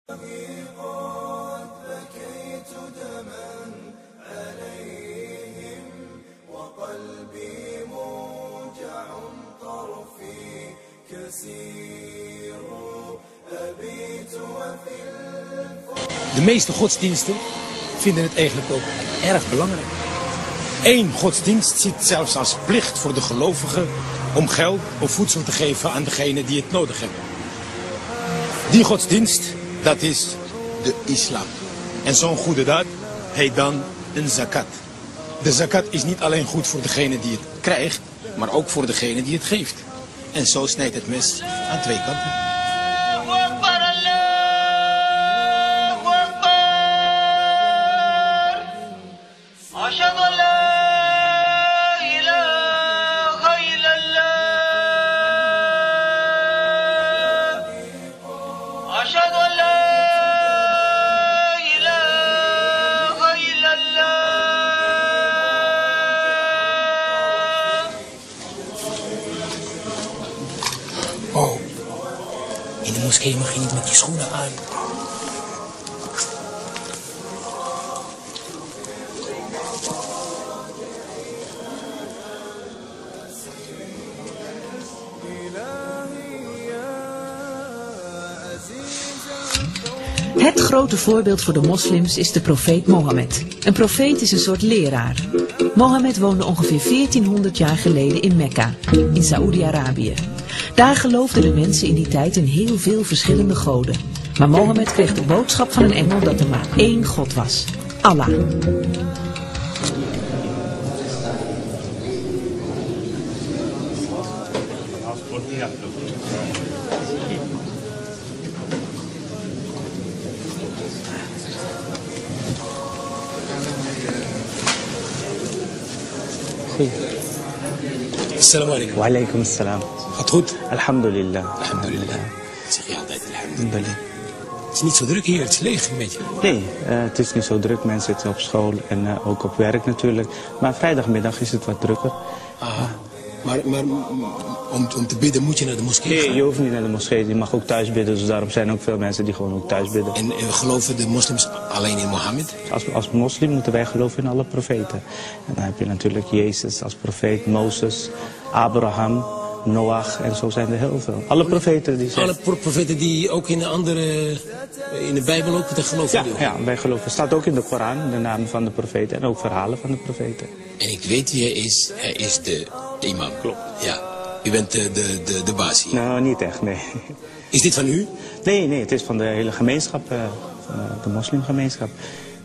De meeste godsdiensten vinden het eigenlijk ook erg belangrijk. Eén godsdienst ziet het zelfs als plicht voor de gelovigen om geld of voedsel te geven aan degenen die het nodig hebben. Die godsdienst, dat is de islam. En zo'n goede daad heet dan een zakat. De zakat is niet alleen goed voor degene die het krijgt, maar ook voor degene die het geeft. En zo snijdt het mes aan twee kanten. Oh, in de moskee mag je niet met je schoenen aan. Het grote voorbeeld voor de moslims is de profeet Mohammed. Een profeet is een soort leraar. Mohammed woonde ongeveer 1400 jaar geleden in Mekka, in Saoedi-Arabië. Daar geloofden de mensen in die tijd in heel veel verschillende goden. Maar Mohammed kreeg de boodschap van een engel dat er maar één God was: Allah. Assalamu alaikum. Wa alaikum assalam. Gaat goed? Alhamdulillah. Alhamdulillah. Zeg je altijd alhamdulillah. Het is niet zo druk hier, het is leeg een beetje. Nee, het is niet zo druk. Mensen zitten op school en ook op werk natuurlijk. Maar vrijdagmiddag is het wat drukker. Aha. Maar om te bidden moet je naar de moskee Nee, gaan? je hoeft niet naar de moskee. Je mag ook thuis bidden. Dus daarom zijn ook veel mensen die gewoon ook thuis bidden. En geloven de moslims alleen in Mohammed? Als moslim moeten wij geloven in alle profeten. En dan heb je natuurlijk Jezus als profeet, Mozes, Abraham, Noach en zo zijn er heel veel. Alle profeten die zijn... Alle profeten die ook in de Bijbel ook te geloven doen? Ja, wij geloven. Het staat ook in de Koran, de namen van de profeten en ook verhalen van de profeten. En ik weet wie hij is. Hij is de imam. Klopt. Ja. U bent de baas hier. Nou, niet echt, nee. Is dit van u? Nee, het is van de hele gemeenschap, van de moslimgemeenschap.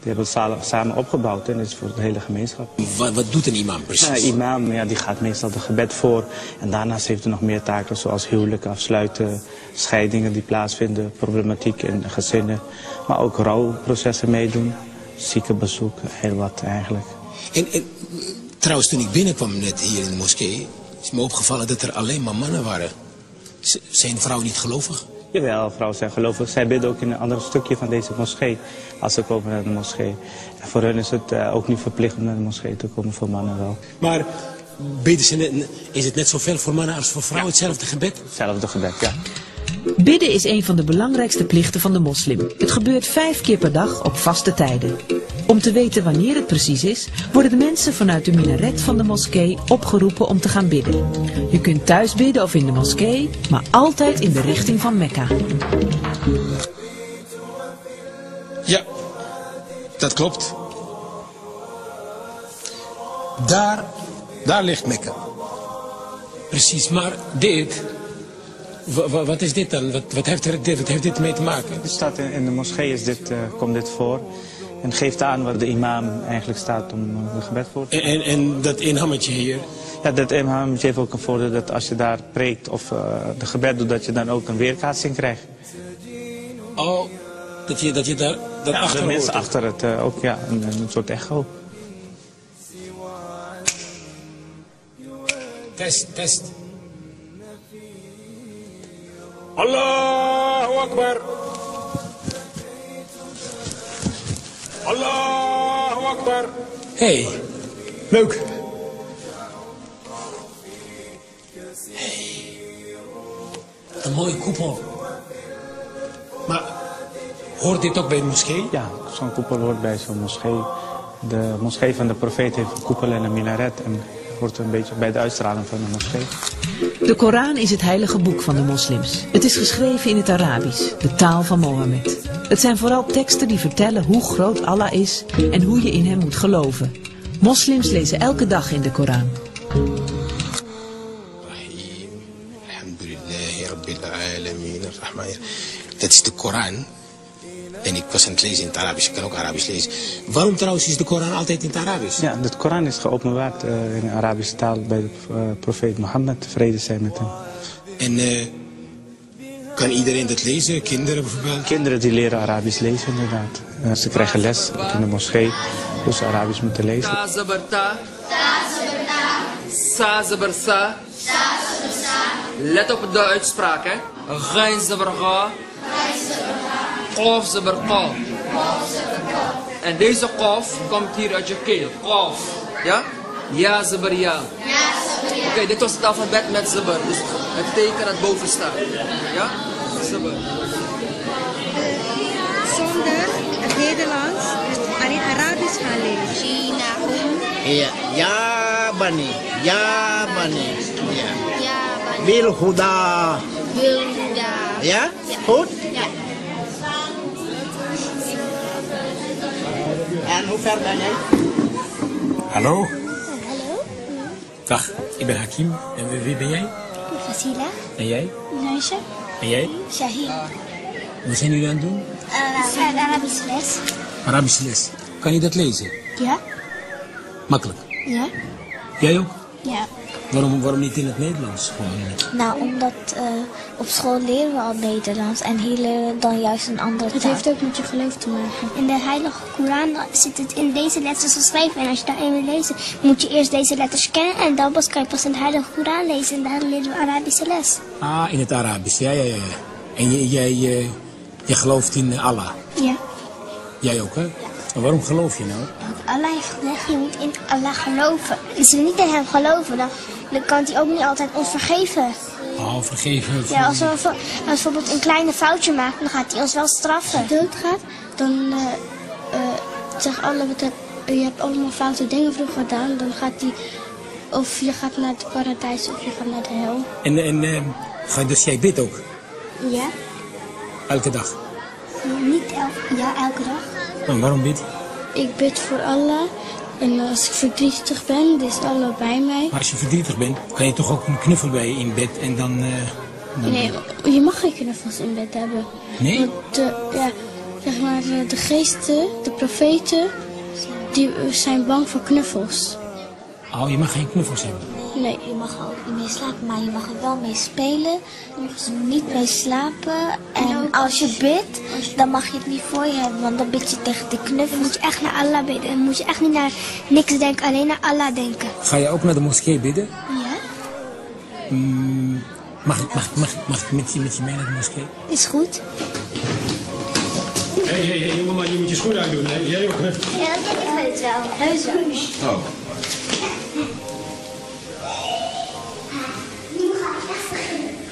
Die hebben het samen opgebouwd en het is voor de hele gemeenschap. Wat doet een imam precies? Een imam, ja, die gaat meestal de gebed voor. En daarnaast heeft hij nog meer taken zoals huwelijken afsluiten, scheidingen die plaatsvinden, problematiek in gezinnen. Maar ook rouwprocessen meedoen, ziekenbezoek, heel wat eigenlijk. En trouwens, toen ik binnenkwam net hier in de moskee, is me opgevallen dat er alleen maar mannen waren. Zijn vrouwen niet gelovig? Jawel, vrouwen zijn gelovig. Zij bidden ook in een ander stukje van deze moskee als ze komen naar de moskee. En voor hen is het ook niet verplicht om naar de moskee te komen, voor mannen wel. Maar bidden ze is het net zoveel voor mannen als voor vrouwen, hetzelfde gebed? Hetzelfde gebed, ja. Bidden is een van de belangrijkste plichten van de moslim. Het gebeurt 5 keer per dag op vaste tijden. Om te weten wanneer het precies is, worden de mensen vanuit de minaret van de moskee opgeroepen om te gaan bidden. Je kunt thuis bidden of in de moskee, maar altijd in de richting van Mekka. Ja, dat klopt. Daar ligt Mekka. Precies, maar dit... Wat is dit dan? Wat heeft dit mee te maken? Het staat in de moskee komt dit voor. En geeft aan waar de imam eigenlijk staat om het gebed voor te doen. En dat inhammetje hier? Ja, dat imam heeft ook een voordeel dat als je daar preekt of de gebed doet, dat je dan ook een weerkaatsing krijgt. Oh, dat je daar Ja, achter de mensen hoort. achter het ook, ja, een soort echo. Test. Allahu Akbar. Allahu Akbar. Hey, leuk. Een mooie koepel. Maar Hoort dit ook bij de moskee? Ja, zo'n koepel hoort bij zo'n moskee. De moskee van de profeet heeft een koepel en een minaret. En hoort een beetje bij de uitstraling van de moskee. De Koran is het heilige boek van de moslims. Het is geschreven in het Arabisch, de taal van Mohammed. Het zijn vooral teksten die vertellen hoe groot Allah is en hoe je in hem moet geloven. Moslims lezen elke dag in de Koran. Dat is de Koran. En ik was aan het lezen in het Arabisch, ik kan ook Arabisch lezen. Waarom trouwens is de Koran altijd in het Arabisch? Ja, de Koran is geopenbaard in de Arabische taal bij de profeet Mohammed, vrede zij met hem. En kan iedereen dat lezen? Kinderen bijvoorbeeld? Kinderen die leren Arabisch lezen inderdaad. Ze krijgen les in de moskee, hoe ze Arabisch moeten lezen. Ta zabar ta. Sa zabar sa. Let op de uitspraak, hè. Ghain zabar ga. Qaf zabar qa. En deze qaf komt hier uit je keel. Qaf. Ja? Ja zabar ja. Oké, dit was het alfabet met zabar. Dus het teken dat boven staat. Ja? Zabar. Zonder het Nederlands alleen Arabisch gaan leren. China. Ja, Bani. Ja, Bani. Ja. Ja, Bani. Bil Huda. Wilda. Ja? Goed? Ja. En hoe ver ben jij? Hallo? Hallo? Dag, ik ben Hakim. En wie ben jij? Fasila. En jij? Naisha. En jij? Shahid. Wat zijn jullie aan het doen? Arabische les. Arabische les. Kan je dat lezen? Ja? Makkelijk. Ja? Jij ook? Ja. Waarom niet in het Nederlands? Nou, omdat op school leren we al Nederlands en hier leren we dan juist een andere taal. Het heeft ook met je geloof te maken. In de Heilige Koran zit het in deze letters geschreven. En als je daarin wil lezen, moet je eerst deze letters kennen. En dan pas kan je pas in de Heilige Koran lezen. En daar leren we Arabische les. Ah, in het Arabisch. Ja. En jij gelooft in Allah? Ja. Jij ook, hè? En waarom geloof je nou? Want Allah heeft gezegd, je moet in Allah geloven. Als we niet in hem geloven, dan kan hij ook niet altijd ons vergeven. Oh, vergeven. Ja, als we bijvoorbeeld een kleine foutje maken, dan gaat hij ons wel straffen. Als je doodgaat, dan zegt Allah, je hebt allemaal foute dingen vroeger gedaan. Dan gaat hij, of je gaat naar het paradijs of je gaat naar de hel. Dus jij bidt ook? Ja. Elke dag? Niet elke dag. En waarom bid je? Ik bid voor Allah. En als ik verdrietig ben, dan is Allah bij mij. Maar als je verdrietig bent, kan je toch ook een knuffel bij je in bed en dan... Nee, je mag geen knuffels in bed hebben. Nee? Want zeg maar, de geesten, de profeten, die zijn bang voor knuffels. Oh, je mag geen knuffels hebben? Nee. Je mag er ook niet mee slapen, maar je mag er wel mee spelen. Je mag er niet mee slapen. En als je bidt, dan mag je het niet voor je hebben, want dan bid je tegen de knuffel. Dan moet je echt naar Allah bidden. Dan moet je echt niet naar niks denken, alleen naar Allah denken. Ga je ook naar de moskee bidden? Ja. Mag ik met je mee naar de moskee? Is goed. Hé, jongeman, je moet je schoenen uitdoen, hè? Jij ook, hè? Ja, dat denk ik wel. Heus wel. Oh.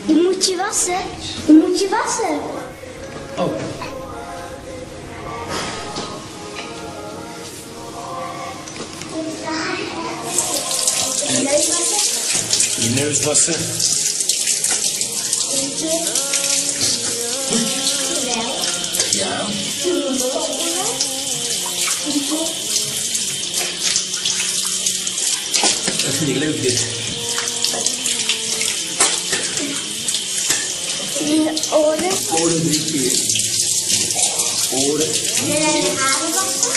Je moet je wassen. Je moet je wassen. Oh. Je neus wassen. Ja. Dat vind ik leuk, dit. Oren. Oren 3 keer. Oren. En de haren wassen.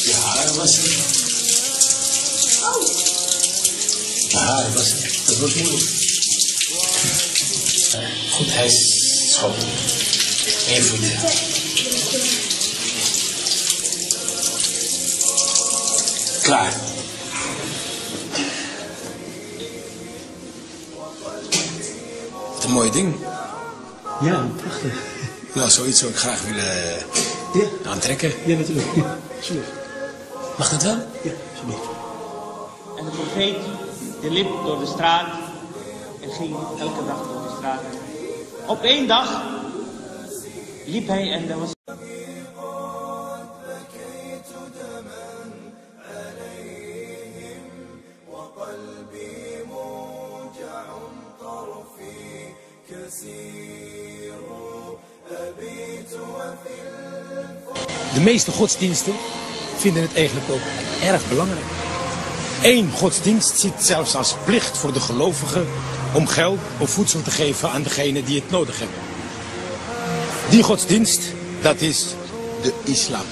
Je haren wassen. Oh. De haren wassen. Dat wordt moeilijk. Goed, hij is schoon. En je voeten. Klaar. Wat een mooi ding. Ja, prachtig. Nou, zoiets zou ik graag willen aantrekken. Ja, natuurlijk. Ja, alsjeblieft. Mag dat wel? Ja, alsjeblieft. En de profeet, die liep door de straat en ging elke dag door de straat. Op één dag liep hij en er was... De meeste godsdiensten vinden het eigenlijk ook erg belangrijk. Eén godsdienst ziet zelfs als plicht voor de gelovigen om geld of voedsel te geven aan degenen die het nodig hebben. Die godsdienst, dat is de islam.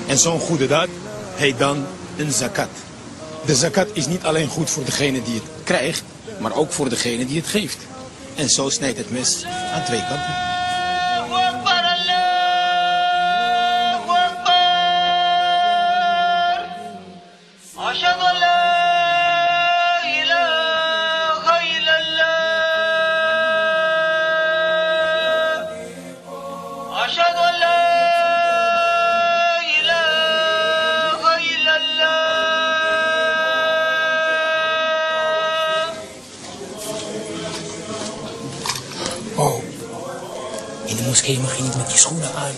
En zo'n goede daad heet dan een zakat. De zakat is niet alleen goed voor degene die het krijgt, maar ook voor degene die het geeft. En zo snijdt het mes aan twee kanten. Oh, in de moskee mag je niet met je schoenen aan.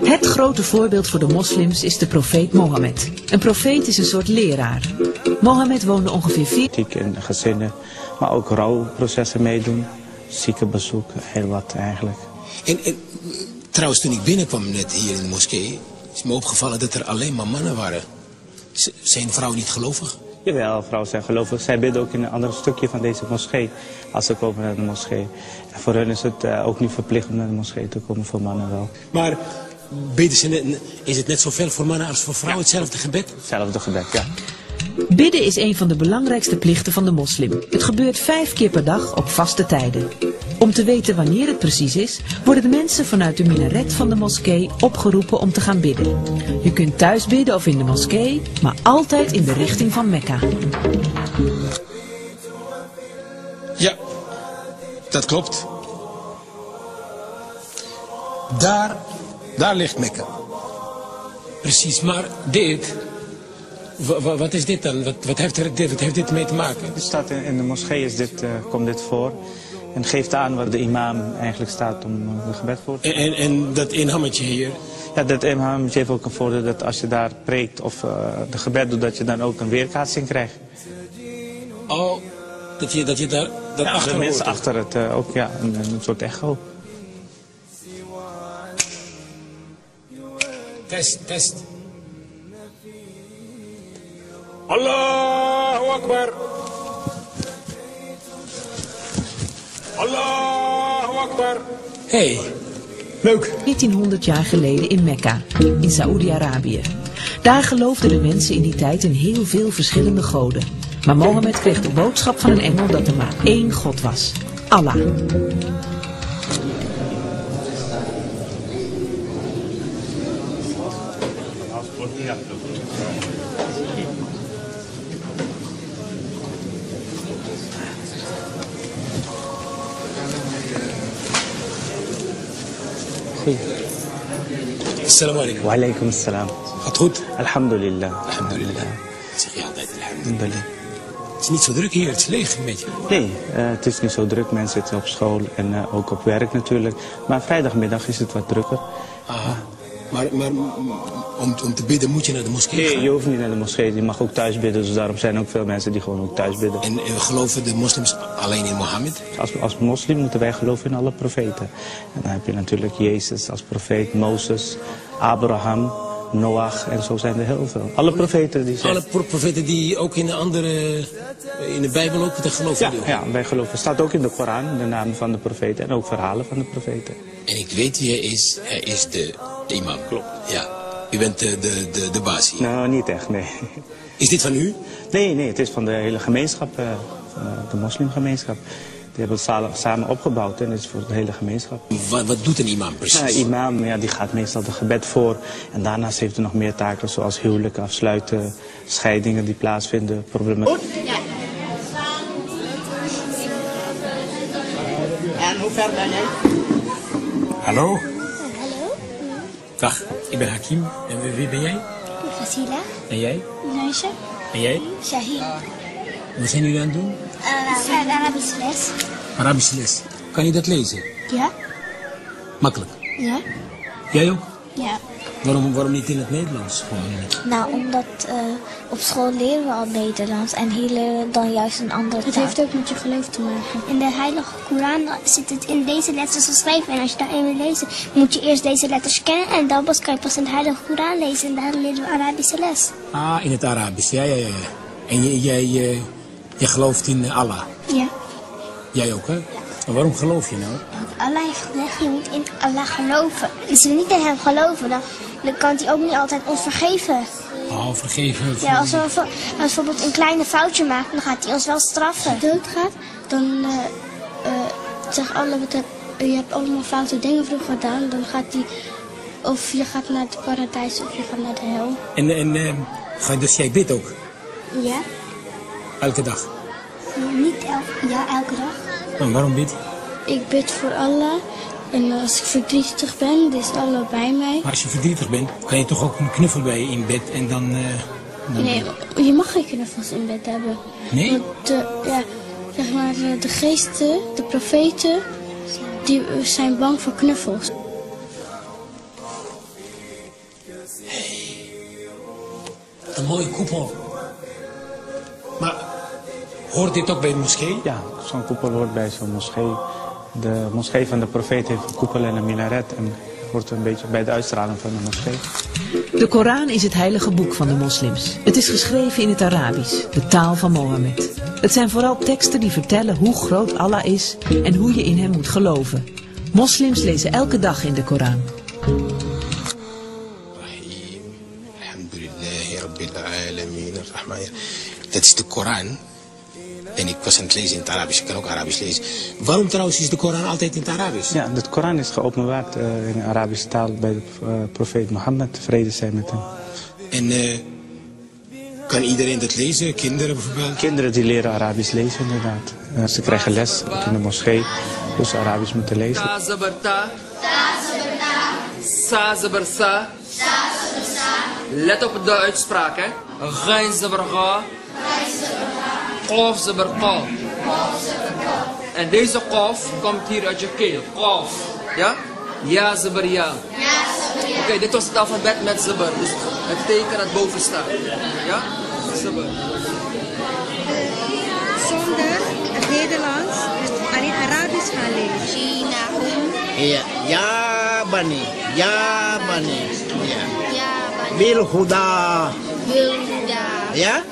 Het grote voorbeeld voor de moslims is de profeet Mohammed. Een profeet is een soort leraar. Mohammed woonde ongeveer 4... in gezinnen, maar ook rouwprocessen meedoen. Ziekenbezoek, heel wat eigenlijk. En trouwens, toen ik binnenkwam net hier in de moskee, is me opgevallen dat er alleen maar mannen waren. Zijn vrouwen niet gelovig? Jawel, vrouwen zijn gelovig. Zij bidden ook in een ander stukje van deze moskee, als ze komen naar de moskee. En voor hen is het ook niet verplicht om naar de moskee te komen, voor mannen wel. Maar is het net zoveel voor mannen als voor vrouwen, hetzelfde gebed? Hetzelfde gebed, ja. Bidden is een van de belangrijkste plichten van de moslim. Het gebeurt 5 keer per dag op vaste tijden. Om te weten wanneer het precies is, worden de mensen vanuit de minaret van de moskee opgeroepen om te gaan bidden. Je kunt thuis bidden of in de moskee, maar altijd in de richting van Mekka. Ja, dat klopt. Daar ligt Mekka. Precies, maar dit... Wat is dit dan? Wat heeft dit mee te maken? Het staat in de moskee komt dit voor. En geeft aan waar de imam eigenlijk staat om het gebed voor te doen. En dat inhammetje hier? Ja, dat inhammetje heeft ook een voordeel dat als je daar preekt of de gebed doet, dat je dan ook een weerkaatsing krijgt. Oh, dat je daar ja, achter de mensen hoort. achter het ook, ja, een soort echo. Test. Allahu Akbar. Allahu Akbar. Hey, leuk. 1400 jaar geleden in Mekka, in Saoedi-Arabië. Daar geloofden de mensen in die tijd in heel veel verschillende goden. Maar Mohammed kreeg de boodschap van een engel dat er maar één God was. Allah. Assalamu alaikum. Wa alaikum assalam. Gaat goed? Alhamdulillah. Alhamdulillah. Zeg je altijd alhamdulillah. Het is niet zo druk hier, het is leeg een beetje. Nee, het is niet zo druk. Mensen zitten op school en ook op werk natuurlijk. Maar vrijdagmiddag is het wat drukker. Maar om te bidden moet je naar de moskee gaan? Nee, je hoeft niet naar de moskee. Je mag ook thuis bidden. Dus daarom zijn er ook veel mensen die gewoon ook thuis bidden. En geloven de moslims alleen in Mohammed? Als moslim moeten wij geloven in alle profeten. En dan heb je natuurlijk Jezus als profeet, Mozes, Abraham, Noach en zo zijn er heel veel. Alle profeten die zijn... Alle profeten die ook in de Bijbel ook te geloven doen? Ja, wij geloven. Het staat ook in de Koran, de namen van de profeten en ook verhalen van de profeten. En ik weet wie hij is de imam. Klopt. Ja. U bent de baas hier? Nou, niet echt, nee. Is dit van u? Nee, het is van de hele gemeenschap, de moslimgemeenschap. Die hebben het samen opgebouwd en het is voor de hele gemeenschap. Wat doet een imam precies? Een imam die gaat meestal het gebed voor. En daarnaast heeft hij nog meer taken zoals huwelijken afsluiten, scheidingen die plaatsvinden, problemen. Ja. En hoe ver ben jij? Hallo? Dag, ik ben Hakim. En wie ben jij? Fasila. En jij? Neusje. En jij? Shahid. Wat zijn jullie aan het doen? Arabische les. Arabische les. Kan je dat lezen? Ja. Makkelijk. Ja. Jij ook? Ja. Waarom niet in het Nederlands? Nou, omdat op school leren we al Nederlands en hier leren we dan juist een andere taal. Het heeft ook met je geloof te maken. In de Heilige Koran zit het in deze letters geschreven. En als je daarin wil lezen, moet je eerst deze letters kennen. En dan kan je pas in de Heilige Koran lezen. En daar leren we Arabische les. Ah, in het Arabisch. Ja. En jij gelooft in Allah? Ja. Jij ook, hè? Ja. En waarom geloof je nou? Want Allah heeft gezegd, je moet in Allah geloven. Als we niet in hem geloven, dan kan hij ook niet altijd ons vergeven. Oh, vergeven. Ja, als we bijvoorbeeld een kleine foutje maken, dan gaat hij ons wel straffen. Als je doodgaat, dan zegt Allah, je hebt allemaal foute dingen vroeger gedaan. Dan gaat hij, of je gaat naar het paradijs of je gaat naar de hel. Dus jij bidt ook? Ja. Elke dag? Elke dag. En waarom bid je? Ik bid voor Allah. En als ik verdrietig ben, dan is Allah bij mij. Maar als je verdrietig bent, kan je toch ook een knuffel bij je in bed en dan... Nee, je mag geen knuffels in bed hebben. Nee? Want zeg maar, de geesten, de profeten, die zijn bang voor knuffels. Een mooie koepel. Maar hoort dit ook bij de moskee? Ja, zo'n koepel hoort bij zo'n moskee. De moskee van de profeet heeft een koepel en een minaret en hoort een beetje bij de uitstraling van de moskee. De Koran is het heilige boek van de moslims. Het is geschreven in het Arabisch, de taal van Mohammed. Het zijn vooral teksten die vertellen hoe groot Allah is en hoe je in hem moet geloven. Moslims lezen elke dag in de Koran. Dat is de Koran. En ik was aan het lezen in het Arabisch, ik kan ook Arabisch lezen. Waarom trouwens is de Koran altijd in het Arabisch? Ja, de Koran is geopenbaard in de Arabische taal bij de profeet Mohammed, vrede zij met hem. En kan iedereen dat lezen? Kinderen bijvoorbeeld? Kinderen die leren Arabisch lezen inderdaad. Ze krijgen les in de moskee, hoe ze Arabisch moeten lezen. Let op de uitspraak, hè. Ghain zabarga. Qaf zabarqa. En deze qaf komt hier uit je keel. Qaf. Ja? Ja zabar ja. Oké, dit was het alfabet met zabar. Dus het teken dat boven staat. Ja? Zabar. Zonder het Nederlands alleen Arabisch gaan leren. Ja, ja bani. Ja bani. Ja. Bil huda. Ja?